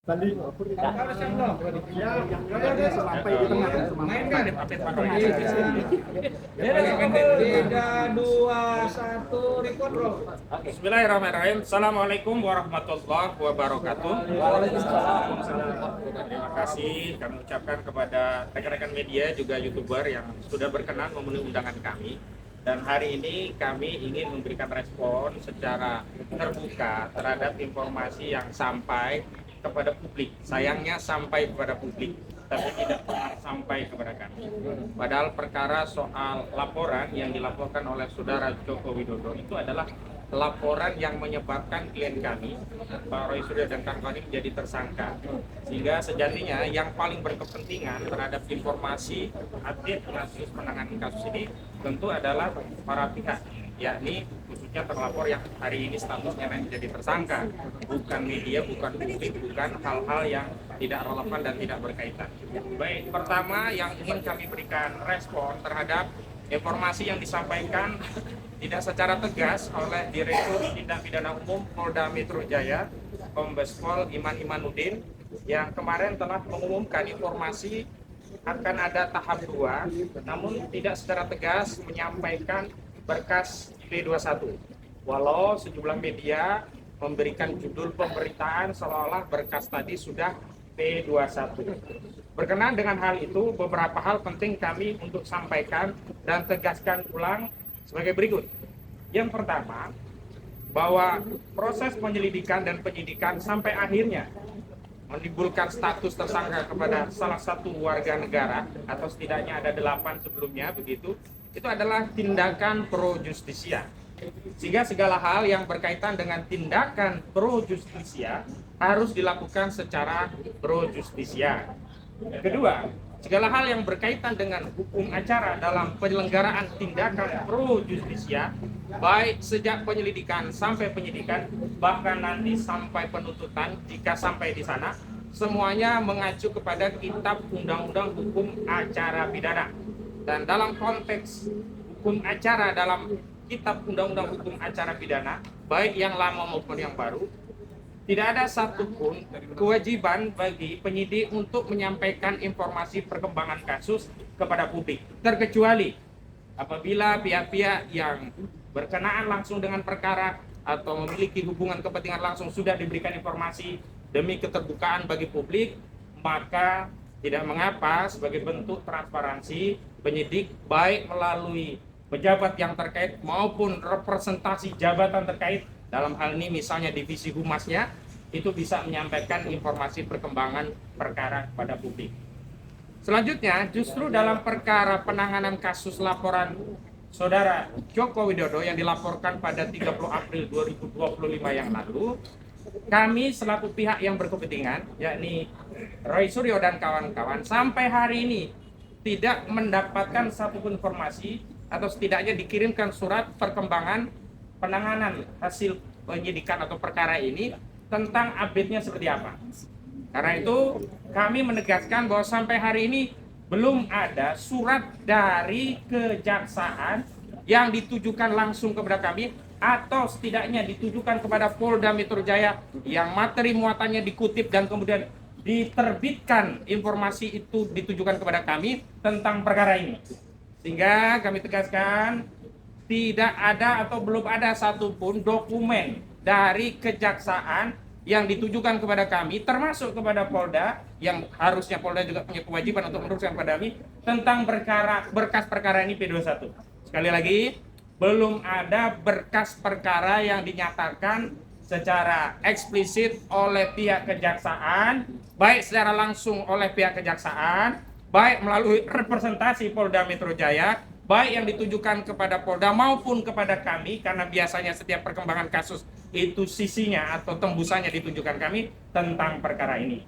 Tadi sampai di tengah main kan? Tiga, dua, satu, record bro. Bismillahirrahmanirrahim. Assalamualaikum warahmatullahi wabarakatuh. Terima kasih kami ucapkan kepada rekan-rekan media juga YouTuber yang sudah berkenan memenuhi undangan kami. Dan hari ini kami ingin memberikan respon secara terbuka terhadap informasi yang sampai kepada publik. Sayangnya sampai kepada publik, tapi tidak pernah sampai kepada kami. Padahal perkara soal laporan yang dilaporkan oleh saudara Joko Widodo itu adalah laporan yang menyebabkan klien kami, Pak Roy Suryo dan kawan-kawan ini menjadi tersangka. Sehingga sejatinya yang paling berkepentingan terhadap informasi update kasus penanganan kasus ini tentu adalah para pihak, yakni khususnya terlapor yang hari ini statusnya menjadi tersangka, bukan media, bukan publik, bukan hal-hal yang tidak relevan dan tidak berkaitan. Baik, pertama yang ingin kami berikan respon terhadap informasi yang disampaikan tidak secara tegas oleh Direktur Tindak Pidana Umum Polda Metro Jaya, Kombes Pol Iman Imanuddin, yang kemarin telah mengumumkan informasi akan ada tahap 2, namun tidak secara tegas menyampaikan berkas P21. Walau sejumlah media memberikan judul pemberitaan seolah-olah berkas tadi sudah P21. Berkenaan dengan hal itu, beberapa hal penting kami untuk sampaikan dan tegaskan ulang sebagai berikut. Yang pertama, bahwa proses penyelidikan dan penyidikan sampai akhirnya menimbulkan status tersangka kepada salah satu warga negara, atau setidaknya ada 8 sebelumnya begitu, itu adalah tindakan pro justisia. Sehingga segala hal yang berkaitan dengan tindakan pro justisia harus dilakukan secara pro justisia. Kedua, segala hal yang berkaitan dengan hukum acara dalam penyelenggaraan tindakan pro justisia, baik sejak penyelidikan sampai penyidikan, bahkan nanti sampai penuntutan jika sampai di sana, semuanya mengacu kepada Kitab Undang-Undang Hukum Acara Pidana. Dan dalam konteks hukum acara dalam Kitab Undang-Undang Hukum Acara Pidana, baik yang lama maupun yang baru, tidak ada satupun kewajiban bagi penyidik untuk menyampaikan informasi perkembangan kasus kepada publik, terkecuali apabila pihak-pihak yang berkenaan langsung dengan perkara atau memiliki hubungan kepentingan langsung sudah diberikan informasi demi keterbukaan bagi publik, maka tidak mengapa sebagai bentuk transparansi penyidik baik melalui pejabat yang terkait maupun representasi jabatan terkait, dalam hal ini misalnya divisi humasnya, itu bisa menyampaikan informasi perkembangan perkara kepada publik. Selanjutnya, justru dalam perkara penanganan kasus laporan saudara Joko Widodo yang dilaporkan pada 30 April 2025 yang lalu, kami selaku pihak yang berkepentingan, yakni Roy Suryo dan kawan-kawan, sampai hari ini tidak mendapatkan satupun informasi atau setidaknya dikirimkan surat perkembangan penanganan hasil penyidikan atau perkara ini tentang update-nya seperti apa. Karena itu kami menegaskan bahwa sampai hari ini belum ada surat dari kejaksaan yang ditujukan langsung kepada kami atau setidaknya ditujukan kepada Polda Metro Jaya yang materi muatannya dikutip dan kemudian diterbitkan informasi itu ditujukan kepada kami tentang perkara ini. Sehingga kami tegaskan tidak ada atau belum ada satupun dokumen dari kejaksaan yang ditujukan kepada kami, termasuk kepada Polda, yang harusnya Polda juga punya kewajiban untuk meneruskan kepada kami tentang berkas perkara ini P21. Sekali lagi, belum ada berkas perkara yang dinyatakan secara eksplisit oleh pihak kejaksaan, baik secara langsung oleh pihak kejaksaan, baik melalui representasi Polda Metro Jaya, baik yang ditujukan kepada Polda maupun kepada kami, karena biasanya setiap perkembangan kasus itu sisinya atau tembusannya ditujukan kami tentang perkara ini.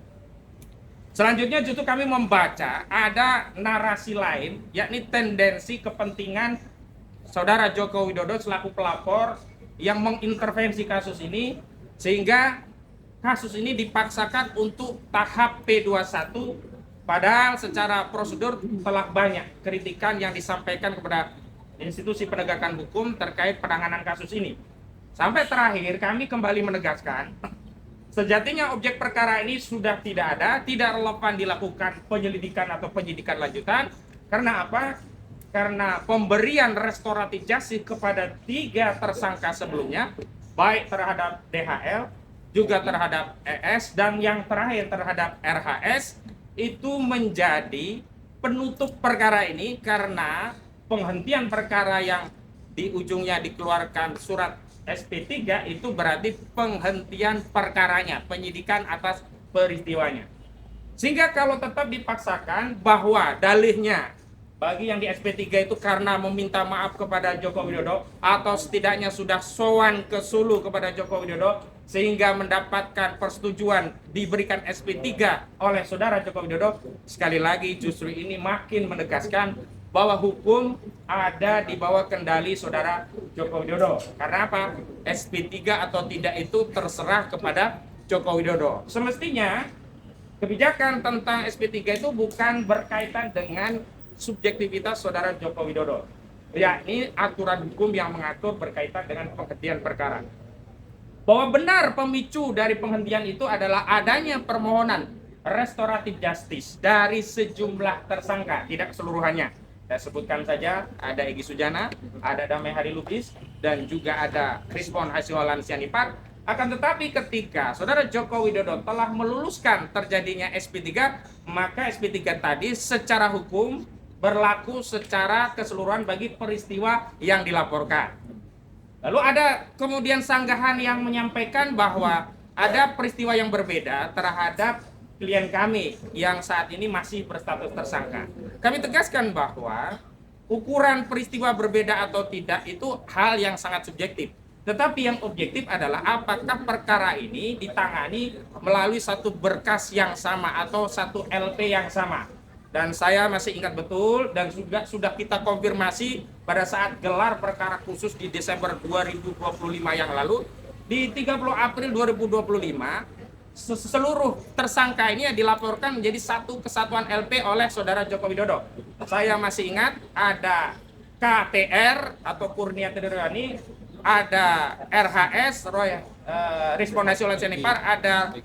Selanjutnya justru kami membaca ada narasi lain, yakni tendensi kepentingan saudara Joko Widodo selaku pelapor yang mengintervensi kasus ini, sehingga kasus ini dipaksakan untuk tahap P21, padahal secara prosedur telah banyak kritikan yang disampaikan kepada institusi penegakan hukum terkait penanganan kasus ini. Sampai terakhir kami kembali menegaskan, Sejatinya objek perkara ini sudah tidak ada, tidak relevan dilakukan penyelidikan atau penyidikan lanjutan. Karena apa? Karena pemberian restoratif justice kepada 3 tersangka sebelumnya, baik terhadap DHL, juga terhadap ES, dan yang terakhir terhadap RHS, itu menjadi penutup perkara ini karena penghentian perkara yang di ujungnya dikeluarkan surat SP3 itu berarti penghentian perkaranya, penyidikan atas peristiwanya. Sehingga kalau tetap dipaksakan bahwa dalihnya bagi yang di SP3 itu karena meminta maaf kepada Joko Widodo atau setidaknya sudah sowan ke Sulu kepada Joko Widodo sehingga mendapatkan persetujuan diberikan SP3 oleh saudara Joko Widodo, sekali lagi justru ini makin menegaskan bahwa hukum ada di bawah kendali saudara Joko Widodo. Karena apa? SP3 atau tidak itu terserah kepada Joko Widodo. Semestinya kebijakan tentang SP3 itu bukan berkaitan dengan subjektivitas saudara Joko Widodo, yakni aturan hukum yang mengatur berkaitan dengan penghentian perkara. Bahwa benar pemicu dari penghentian itu adalah adanya permohonan restoratif justice dari sejumlah tersangka, tidak keseluruhannya. Saya sebutkan saja, ada Egy Sujana, ada Damai Hari Lubis, dan juga ada Krispon Hasiholan Sianipar. Akan tetapi ketika saudara Joko Widodo telah meluluskan terjadinya SP3, maka SP3 tadi secara hukum berlaku secara keseluruhan bagi peristiwa yang dilaporkan. Lalu ada kemudian sanggahan yang menyampaikan bahwa ada peristiwa yang berbeda terhadap klien kami yang saat ini masih berstatus tersangka. Kami tegaskan bahwa ukuran peristiwa berbeda atau tidak itu hal yang sangat subjektif. Tetapi yang objektif adalah apakah perkara ini ditangani melalui satu berkas yang sama atau satu LP yang sama. Dan saya masih ingat betul dan juga sudah kita konfirmasi pada saat gelar perkara khusus di Desember 2025 yang lalu. Di 30 April 2025, seluruh tersangka ini dilaporkan menjadi satu kesatuan LP oleh saudara Joko Widodo. Saya masih ingat ada KTR atau Kurnia Tederiani, ada RHS, Krispon Hasiholan Sianipar, ada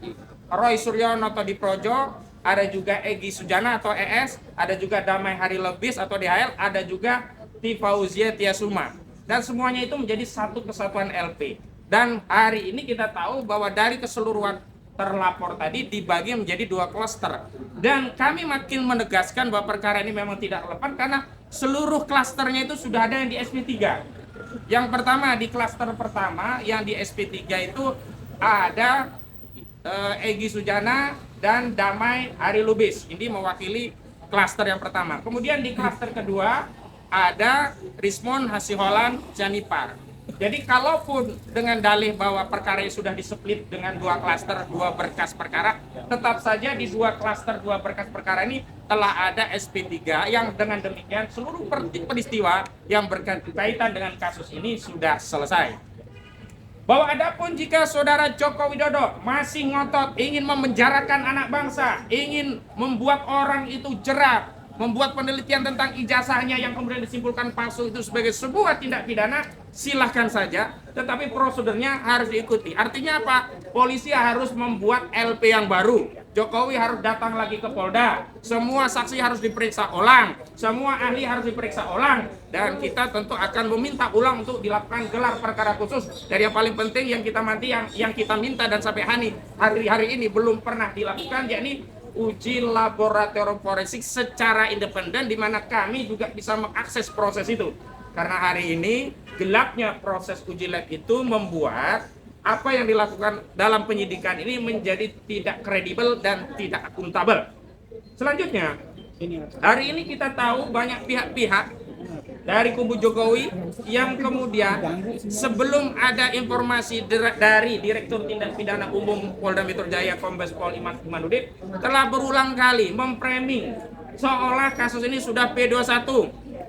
Roy Suryono atau Diprojo, ada juga Egy Sujana atau ES, ada juga Damai Hari Lubis atau DHL, ada juga Tifauzia Tiasuma. Dan semuanya itu menjadi satu kesatuan LP. Dan hari ini kita tahu bahwa dari keseluruhan terlapor tadi dibagi menjadi 2 klaster. Dan kami makin menegaskan bahwa perkara ini memang tidak relevan karena seluruh klasternya itu sudah ada yang di SP3. Yang pertama, di klaster pertama yang di SP3 itu ada Egy Sujana dan Damai Hari Lubis. Ini mewakili klaster yang pertama. Kemudian di klaster kedua ada Krispon Hasiholan Sianipar. Jadi kalaupun dengan dalih bahwa perkara ini sudah displit dengan 2 klaster, 2 berkas perkara, tetap saja di 2 klaster, 2 berkas perkara ini telah ada SP3 yang dengan demikian seluruh peristiwa yang berkaitan dengan kasus ini sudah selesai. Bahwa adapun jika saudara Joko Widodo masih ngotot ingin memenjarakan anak bangsa, ingin membuat orang itu jerat, membuat penelitian tentang ijazahnya yang kemudian disimpulkan palsu itu sebagai sebuah tindak pidana, silahkan saja, tetapi prosedurnya harus diikuti. Artinya apa? Polisi harus membuat LP yang baru, Jokowi harus datang lagi ke Polda, semua saksi harus diperiksa ulang, semua ahli harus diperiksa ulang, dan kita tentu akan meminta ulang untuk dilakukan gelar perkara khusus. Dan yang paling penting yang kita minta dan sampai hari ini belum pernah dilakukan, yakni uji laboratorium forensik secara independen, di mana kami juga bisa mengakses proses itu. Karena hari ini gelapnya proses uji lab itu membuat apa yang dilakukan dalam penyidikan ini menjadi tidak kredibel dan tidak akuntabel. Selanjutnya, hari ini kita tahu banyak pihak-pihak dari kubu Jokowi yang kemudian sebelum ada informasi dari Direktur Tindak Pidana Umum Polda Metro Jaya Kombes Pol Imanudin telah berulang kali memframing seolah kasus ini sudah P21,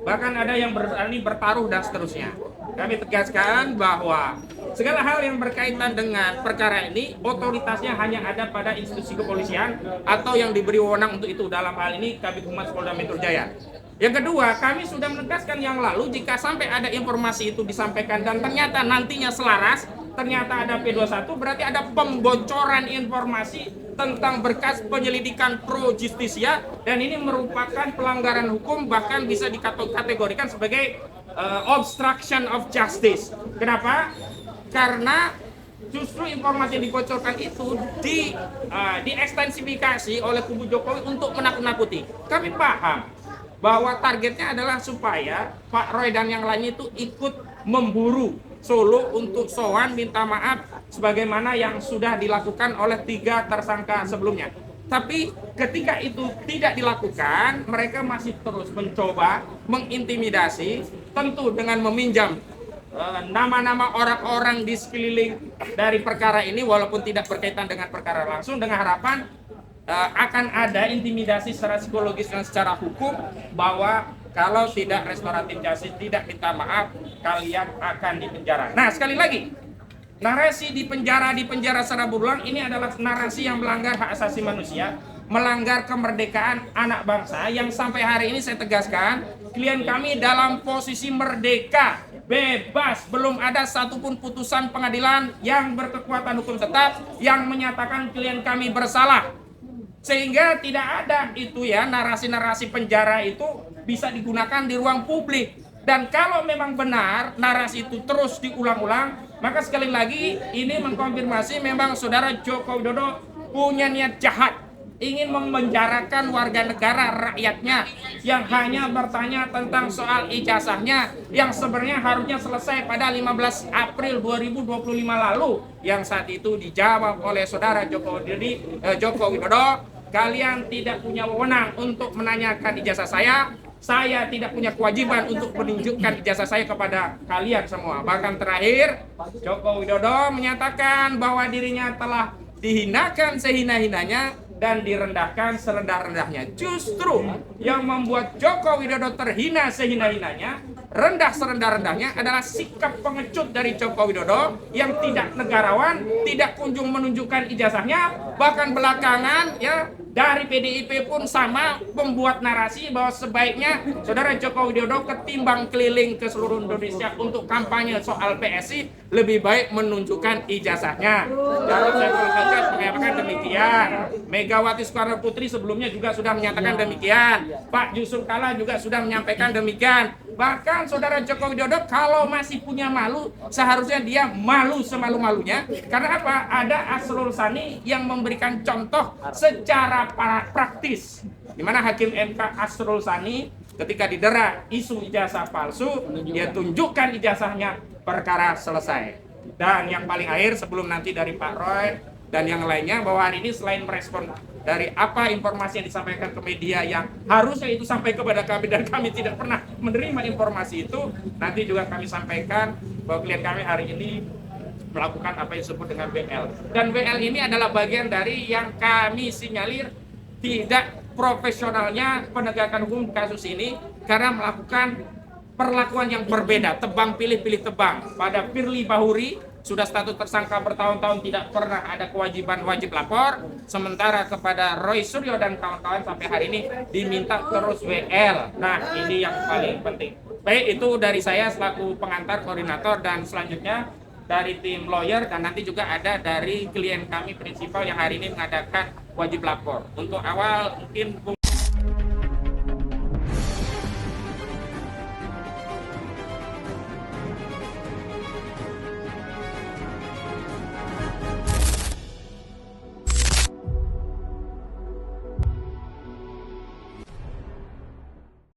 bahkan ada yang berani bertaruh dan seterusnya. Kami tegaskan bahwa segala hal yang berkaitan dengan perkara ini otoritasnya hanya ada pada institusi kepolisian atau yang diberi wewenang untuk itu, dalam hal ini Kabid Humas Polda Metro Jaya. Yang kedua, kami sudah menegaskan yang lalu jika sampai ada informasi itu disampaikan dan ternyata nantinya selaras, ternyata ada P21, berarti ada pembocoran informasi tentang berkas penyelidikan pro justisia, dan ini merupakan pelanggaran hukum, bahkan bisa dikategorikan sebagai obstruction of justice. Kenapa? Karena justru informasi yang dibocorkan itu diekstensifikasi oleh kubu Jokowi untuk menakut-nakuti. Kami paham bahwa targetnya adalah supaya Pak Roy dan yang lainnya itu ikut memburu Solo untuk sowan minta maaf sebagaimana yang sudah dilakukan oleh 3 tersangka sebelumnya. Tapi ketika itu tidak dilakukan, mereka masih terus mencoba mengintimidasi, tentu dengan meminjam nama-nama orang-orang di sekeliling dari perkara ini, walaupun tidak berkaitan dengan perkara langsung, dengan harapan akan ada intimidasi secara psikologis dan secara hukum bahwa kalau tidak restoratif justice, tidak minta maaf, kalian akan dipenjara. Nah, sekali lagi, narasi di penjara secara berulang ini adalah narasi yang melanggar hak asasi manusia, melanggar kemerdekaan anak bangsa, yang sampai hari ini saya tegaskan, klien kami dalam posisi merdeka, bebas, belum ada satupun putusan pengadilan yang berkekuatan hukum tetap yang menyatakan klien kami bersalah. Sehingga tidak ada itu ya, narasi-narasi penjara itu bisa digunakan di ruang publik. Dan kalau memang benar narasi itu terus diulang-ulang, maka sekali lagi ini mengkonfirmasi memang saudara Joko Widodo punya niat jahat, ingin memenjarakan warga negara rakyatnya yang hanya bertanya tentang soal ijazahnya yang sebenarnya harusnya selesai pada 15 April 2025 lalu, yang saat itu dijawab oleh saudara Joko Widodo. Kalian tidak punya wewenang untuk menanyakan ijazah saya tidak punya kewajiban untuk menunjukkan ijazah saya kepada kalian semua. Bahkan terakhir, Joko Widodo menyatakan bahwa dirinya telah dihinakan sehina-hinanya dan direndahkan serendah-rendahnya. Justru yang membuat Joko Widodo terhina sehina-hinanya, rendah serendah-rendahnya adalah sikap pengecut dari Joko Widodo yang tidak negarawan, tidak kunjung menunjukkan ijazahnya, bahkan belakangan ya dari PDIP pun sama membuat narasi bahwa sebaiknya saudara Joko Widodo ketimbang keliling ke seluruh Indonesia untuk kampanye soal PSI, lebih baik menunjukkan ijazahnya. Jarod Saiful Hidayat mengatakan demikian. Megawati Soekarno Putri sebelumnya juga sudah menyatakan demikian. Pak Yusuf Kalla juga sudah menyampaikan demikian. Bahkan saudara Joko Widodo kalau masih punya malu, seharusnya dia malu semalu-malunya. Karena apa? Ada Asrul Sani yang memberikan contoh secara praktis, di mana Hakim MK Asrul Sani ketika didera isu ijazah palsu, dia tunjukkan ijazahnya, perkara selesai. Dan yang paling akhir sebelum nanti dari Pak Roy dan yang lainnya, bahwa hari ini selain merespon dari apa informasi yang disampaikan ke media yang harusnya itu sampai kepada kami dan kami tidak pernah menerima informasi itu, nanti juga kami sampaikan bahwa klien kami hari ini melakukan apa yang disebut dengan WL. Dan WL ini adalah bagian dari yang kami sinyalir tidak profesionalnya penegakan hukum kasus ini karena melakukan perlakuan yang berbeda, tebang pilih tebang. Pada Firly Bahuri sudah status tersangka bertahun-tahun tidak pernah ada kewajiban wajib lapor, sementara kepada Roy Suryo dan kawan-kawan sampai hari ini diminta terus WL. Nah, ini yang paling penting. Baik, itu dari saya selaku pengantar koordinator, dan selanjutnya dari tim lawyer, dan nanti juga ada dari klien kami prinsipal yang hari ini mengadakan wajib lapor. Untuk awal mungkin